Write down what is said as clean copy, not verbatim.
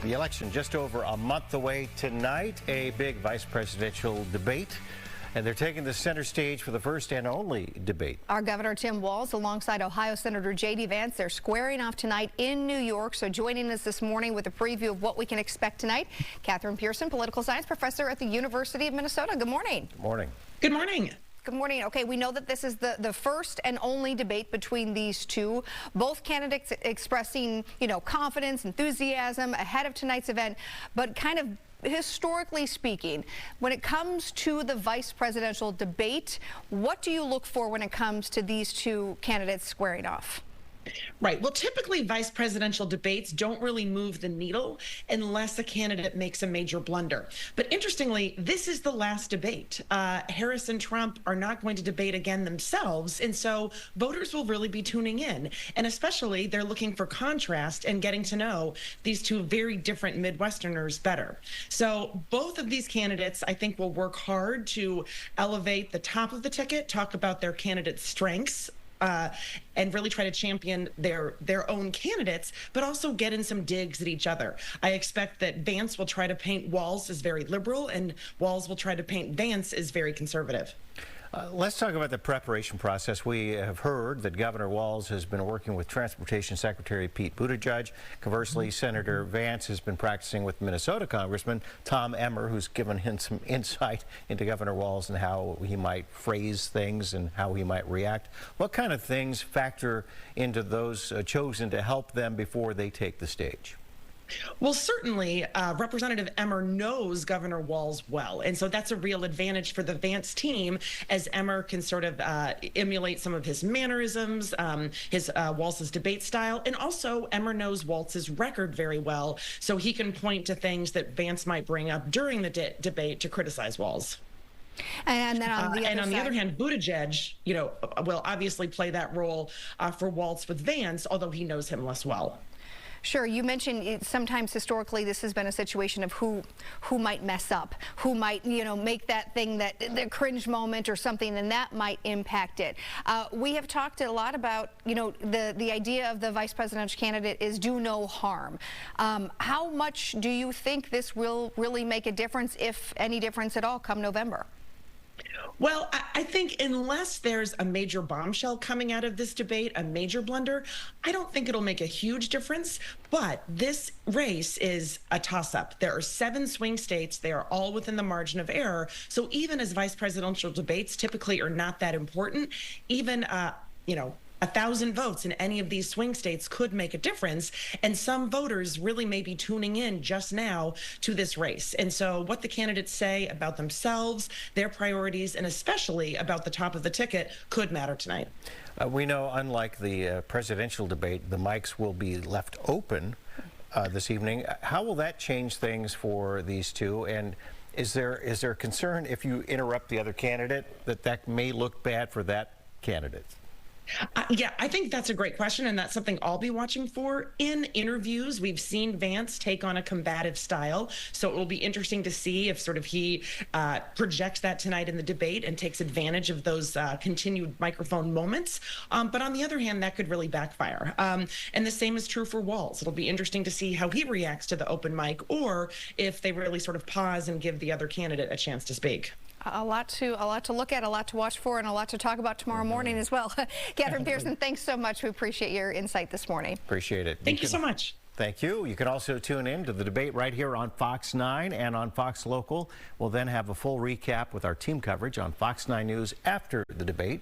The election just over a month away tonight, a big vice presidential debate. And they're taking the center stage for the first and only debate. Our Governor Tim Walz alongside Ohio Senator jd-vance, they're squaring off tonight in New York. So joining us this morning with a preview of what we can expect tonight, Kathryn Pearson, political science professor at the University of Minnesota. Good morning. Good morning. Good morning. Good morning. Okay, we know that this is the first and only debate between these two. Both candidates expressing, confidence, enthusiasm ahead of tonight's event, but kind of historically speaking, when it comes to the vice presidential debate, what do you look for when it comes to these two candidates squaring off? Right. Well, typically vice presidential debates don't really move the needle unless a candidate makes a major blunder. But interestingly, this is the last debate. Harris and Trump are not going to debate again themselves. And so voters will really be tuning in. And especially they're looking for contrast and getting to know these two very different Midwesterners better. So both of these candidates, I think, will work hard to elevate the top of the ticket, talk about their candidates' strengths, and really try to champion their own candidates, but also get in some digs at each other. I expect that Vance will try to paint Walz as very liberal, and Walz will try to paint Vance as very conservative. Let's talk about the preparation process. We have heard that Governor Walz has been working with Transportation Secretary Pete Buttigieg. Conversely, Senator Vance has been practicing with Minnesota Congressman Tom Emmer, who's given him some insight into Governor Walz and how he might phrase things and how he might react. What kind of things factor into those chosen to help them before they take the stage? Well, certainly, Representative Emmer knows Governor Walz well, and so that's a real advantage for the Vance team, as Emmer can sort of emulate some of his mannerisms, Walz's debate style, and also Emmer knows Walz's record very well, so he can point to things that Vance might bring up during the debate to criticize Walz. And then on the other hand, Buttigieg, will obviously play that role for Walz with Vance, although he knows him less well. Sure. You mentioned sometimes historically this has been a situation of who might mess up, who might, make that thing that the cringe moment or something, and that might impact it. We have talked a lot about, the idea of the vice presidential candidate is do no harm. How much do you think this will really make a difference, if any difference at all, come November? Well, I think unless there's a major bombshell coming out of this debate, a major blunder, I don't think it'll make a huge difference. But this race is a toss-up. There are 7 swing states. They are all within the margin of error. So even as vice presidential debates typically are not that important, even, 1,000 votes in any of these swing states could make a difference, and some voters really may be tuning in just now to this race. And so what the candidates say about themselves, their priorities, and especially about the top of the ticket could matter tonight. We know, unlike the presidential debate, the mics will be left open this evening. How will that change things for these two? And is there concern if you interrupt the other candidate that may look bad for that candidate? Yeah, I think that's a great question, and that's something I'll be watching for. In interviews, we've seen Vance take on a combative style, so it will be interesting to see if he projects that tonight in the debate and takes advantage of those continued microphone moments. But on the other hand, that could really backfire. And the same is true for Walz. It'll be interesting to see how he reacts to the open mic, or if they really sort of pause and give the other candidate a chance to speak. A lot to look at, a lot to watch for, and a lot to talk about tomorrow morning as well. Kathryn Pearson, thanks so much. We appreciate your insight this morning. Appreciate it. Thank you so much. Thank you. You can also tune in to the debate right here on Fox 9 and on Fox Local. We'll then have a full recap with our team coverage on Fox 9 News after the debate.